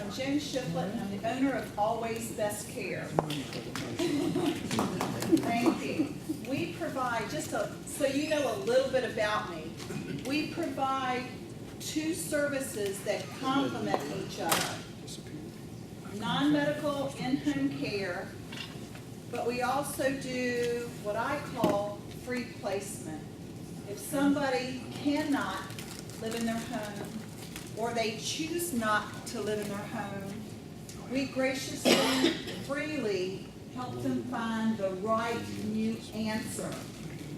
I'm Joan Shifflett, and I'm the owner of Always Best Care. Thank you. We provide, so you know a little bit about me, we provide two services that complement each other. Non-medical in-home care, but we also do what I call free placement. If somebody cannot live in their home, or they choose not to live in their home, we graciously, freely help them find the right new answer,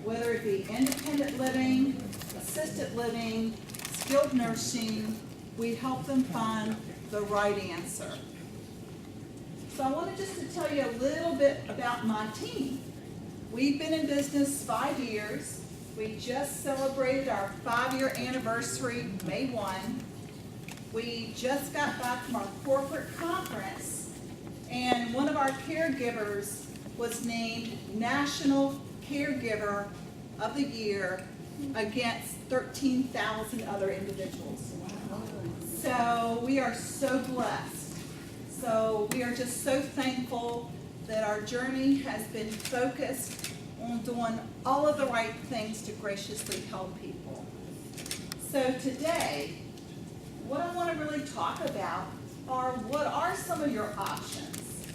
whether it be independent living, assisted living, skilled nursing. We help them find the right answer. So I wanted just to tell you a little bit about my team. We've been in business 5 years. We just celebrated our 5-year anniversary, May 1. We just got back from our corporate conference, and one of our caregivers was named National Caregiver of the Year against 13,000 other individuals. So we are so blessed. So we are just so thankful that our journey has been focused on doing all of the right things to graciously help people. So today, what I want to really talk about are what are some of your options.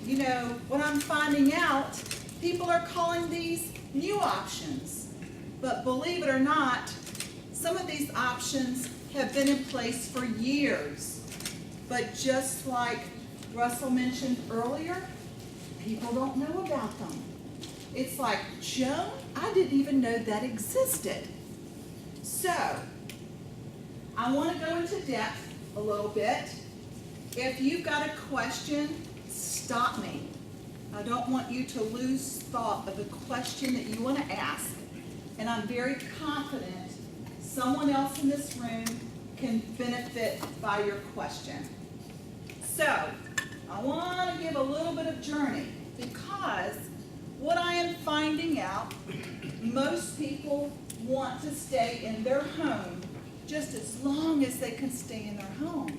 You know, what I'm finding out, people are calling these new options. But believe it or not, some of these options have been in place for years. But just like Russell mentioned earlier, people don't know about them. It's like, Joan, I didn't even know that existed. So, I want to go into depth a little bit. If you've got a question, stop me. I don't want you to lose thought of the question that you want to ask. And I'm very confident someone else in this room can benefit by your question. So, I want to give a little bit of journey, because what I am finding out, most people want to stay in their home just as long as they can stay in their home.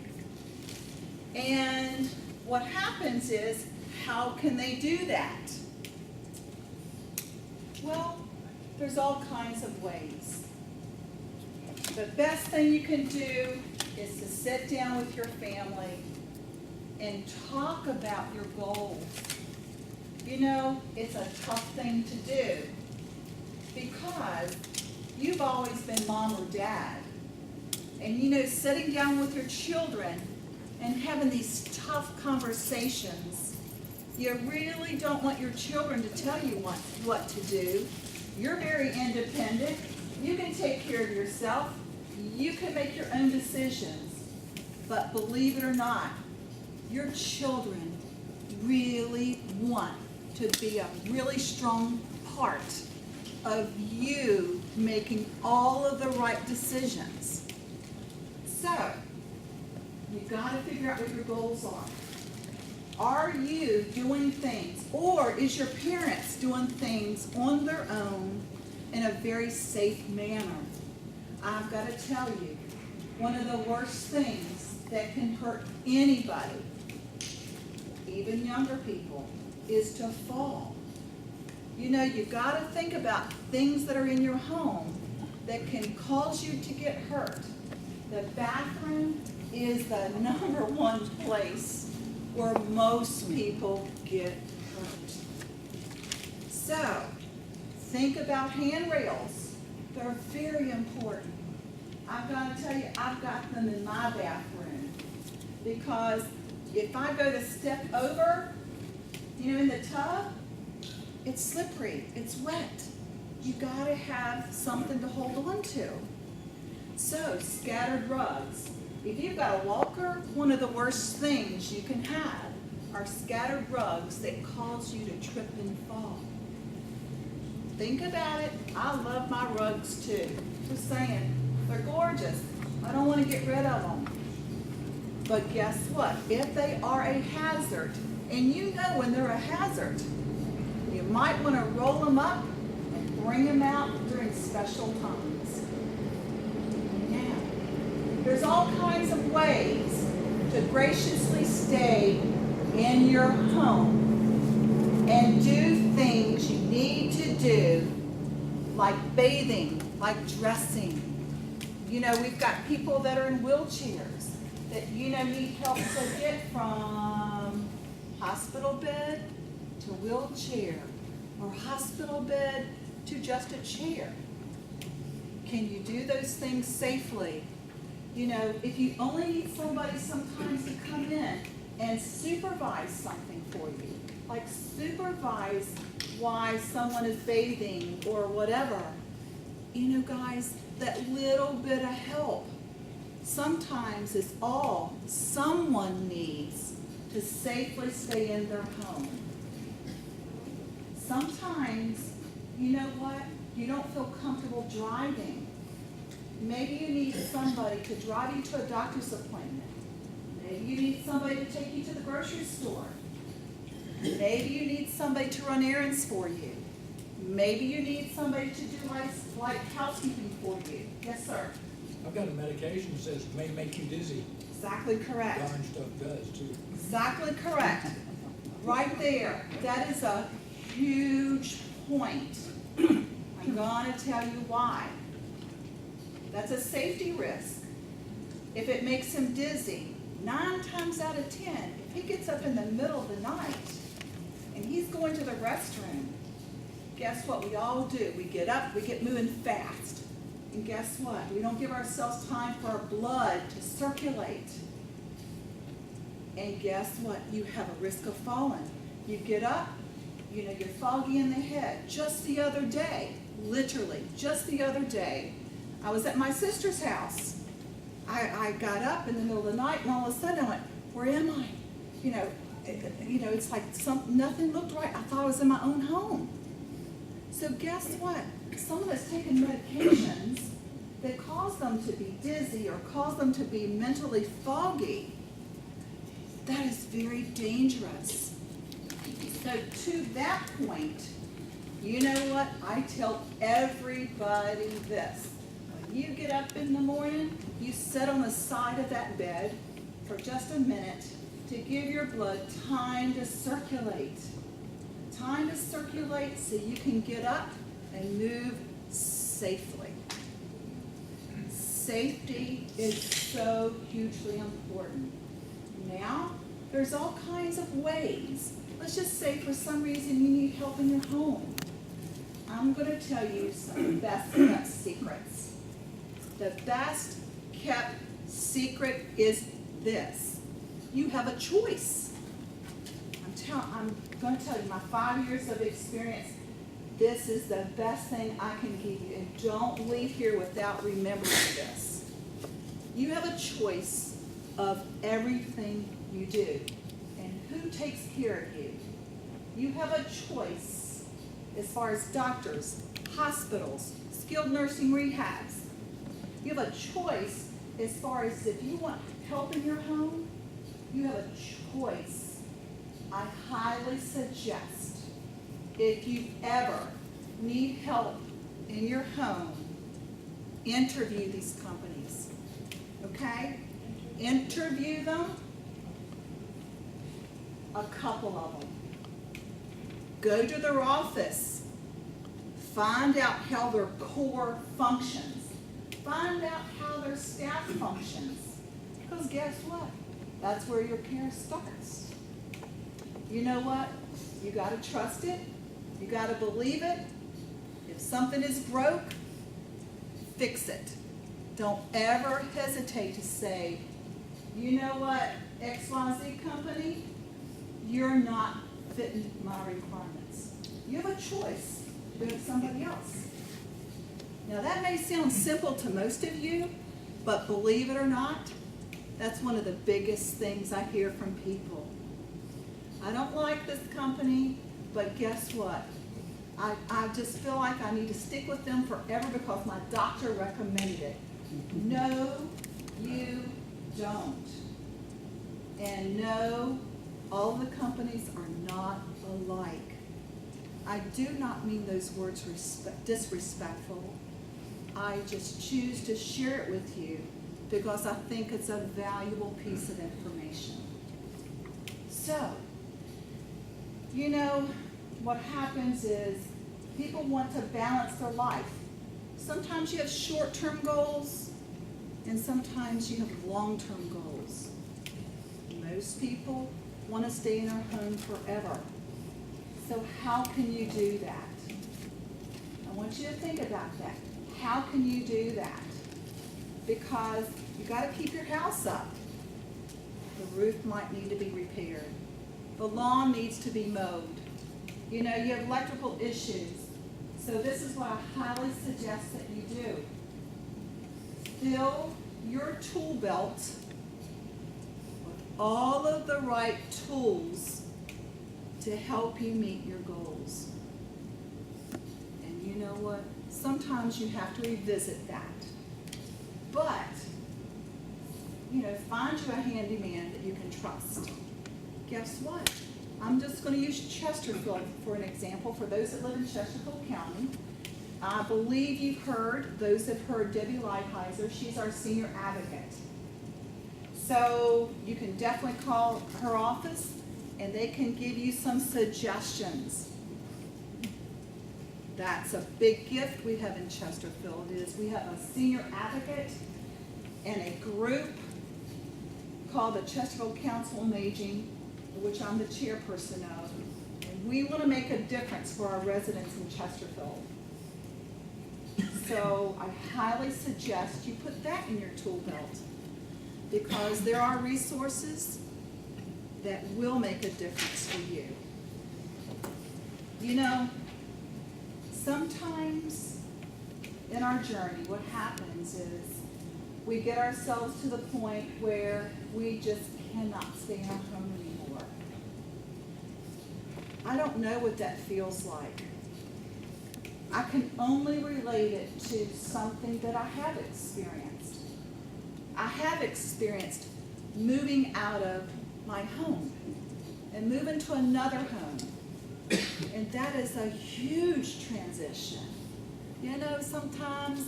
And what happens is, how can they do that? Well, there's all kinds of ways. The best thing you can do is to sit down with your family and talk about your goals. You know, it's a tough thing to do because you've always been mom or dad. And you know, sitting down with your children and having these tough conversations, you really don't want your children to tell you what to do. You're very independent. You can take care of yourself. You can make your own decisions. But believe it or not, your children really want to be a really strong part of you making all of the right decisions. So, you've got to figure out what your goals are. Are you doing things, or is your parents doing things on their own in a very safe manner? I've got to tell you, one of the worst things that can hurt anybody, even younger people, is to fall. You know, you've got to think about things that are in your home that can cause you to get hurt. The bathroom is the #1 place where most people get hurt. So, think about handrails. They're very important. I've got to tell you, I've got them in my bathroom, because if I go to step over, you know, in the tub, it's slippery, it's wet. You got to have something to hold on to. So, scattered rugs. If you've got a walker, one of the worst things you can have are scattered rugs that cause you to trip and fall. Think about it. I love my rugs too. Just saying, they're gorgeous. I don't want to get rid of them. But guess what? If they are a hazard, and you know when they're a hazard, you might want to roll them up and bring them out during special times. Now, there's all kinds of ways to graciously stay in your home and do things you need to do, like bathing, like dressing. You know, we've got people that are in wheelchairs that, you know, need help to get from hospital bed to wheelchair, or hospital bed to just a chair. Can you do those things safely? You know, if you only need somebody sometimes to come in and supervise something for you, like supervise why someone is bathing or whatever, you know, guys, that little bit of help sometimes is all someone needs to safely stay in their home. Sometimes, you know what, you don't feel comfortable driving. Maybe you need somebody to drive you to a doctor's appointment. Maybe you need somebody to take you to the grocery store. Maybe you need somebody to run errands for you. Maybe you need somebody to do like housekeeping for you. Yes, sir. I've got a medication that says it may make you dizzy. Exactly correct. Darn stuff does too. Exactly correct. Right there. That is a huge point. I'm going to tell you why. That's a safety risk. If it makes him dizzy, 9 times out of 10, if he gets up in the middle of the night and he's going to the restroom, guess what we all do? We get up, we get moving fast. And guess what? We don't give ourselves time for our blood to circulate. And guess what? You have a risk of falling. You get up, you know, you're foggy in the head. Just the other day, literally, just the other day, I was at my sister's house. I got up in the middle of the night, and all of a sudden I went, where am I? You know, it's like nothing looked right. I thought I was in my own home. So guess what? Someone that's taken medications that cause them to be dizzy or cause them to be mentally foggy, that is very dangerous. So to that point, you know what? I tell everybody this. When you get up in the morning, you sit on the side of that bed for just a minute to give your blood time to circulate. Time to circulate so you can get up and move safely. Safety is so hugely important. Now, there's all kinds of ways. Let's just say for some reason you need help in your home. I'm going to tell you some best kept secrets. The best kept secret is this. You have a choice. I'm going to tell you my 5 years of experience. This is the best thing I can give you. And don't leave here without remembering this. You have a choice of everything you do. And who takes care of you? You have a choice as far as doctors, hospitals, skilled nursing rehabs. You have a choice as far as if you want help in your home, you have a choice. I highly suggest if you ever need help in your home, interview these companies, okay? Interview them, a couple of them. Go to their office, find out how their core functions, find out how their staff functions, because guess what? That's where your care starts. You know what? You got to trust it. You got to believe it. If something is broke, fix it. Don't ever hesitate to say, you know what, XYZ company, you're not fitting my requirements. You have a choice to go to somebody else. Now that may sound simple to most of you, but believe it or not, that's one of the biggest things I hear from people. I don't like this company, but guess what? I just feel like I need to stick with them forever because my doctor recommended it. No, you don't. And no, all the companies are not alike. I do not mean those words disrespectful. I just choose to share it with you because I think it's a valuable piece of information. So, you know, what happens is people want to balance their life. Sometimes you have short-term goals, and sometimes you have long-term goals. Most people want to stay in their home forever. So how can you do that? I want you to think about that. How can you do that? Because you got to keep your house up. The roof might need to be repaired. The lawn needs to be mowed. You know, you have electrical issues. So this is what I highly suggest that you do. Fill your tool belt with all of the right tools to help you meet your goals. And you know what? Sometimes you have to revisit that. But, you know, find you a handyman that you can trust. Guess what? I'm just going to use Chesterfield for an example for those that live in Chesterfield County. I believe you've heard, those have heard Debbie Lighthizer. She's our senior advocate. So you can definitely call her office and they can give you some suggestions. That's a big gift we have in Chesterfield is we have a senior advocate and a group called the Chesterfield Council on Aging, which I'm the chairperson of. And we want to make a difference for our residents in Chesterfield. So I highly suggest you put that in your tool belt because there are resources that will make a difference for you. You know, sometimes in our journey, what happens is we get ourselves to the point where we just cannot stay in our home anymore. I don't know what that feels like. I can only relate it to something that I have experienced. I have experienced moving out of my home and moving to another home. And that is a huge transition. You know, sometimes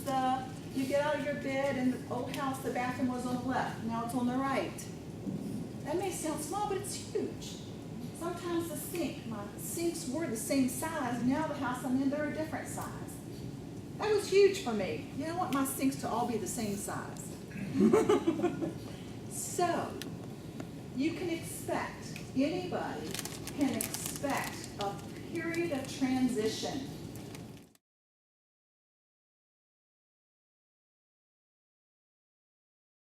you get out of your bed and the old house, the bathroom was on the left, now it's on the right. That may sound small, but it's huge. Sometimes the sink, my sinks were the same size, now the house I'm in, they're a different size. That was huge for me. You don't want my sinks to all be the same size. So, you can expect, anybody can expect a period of transition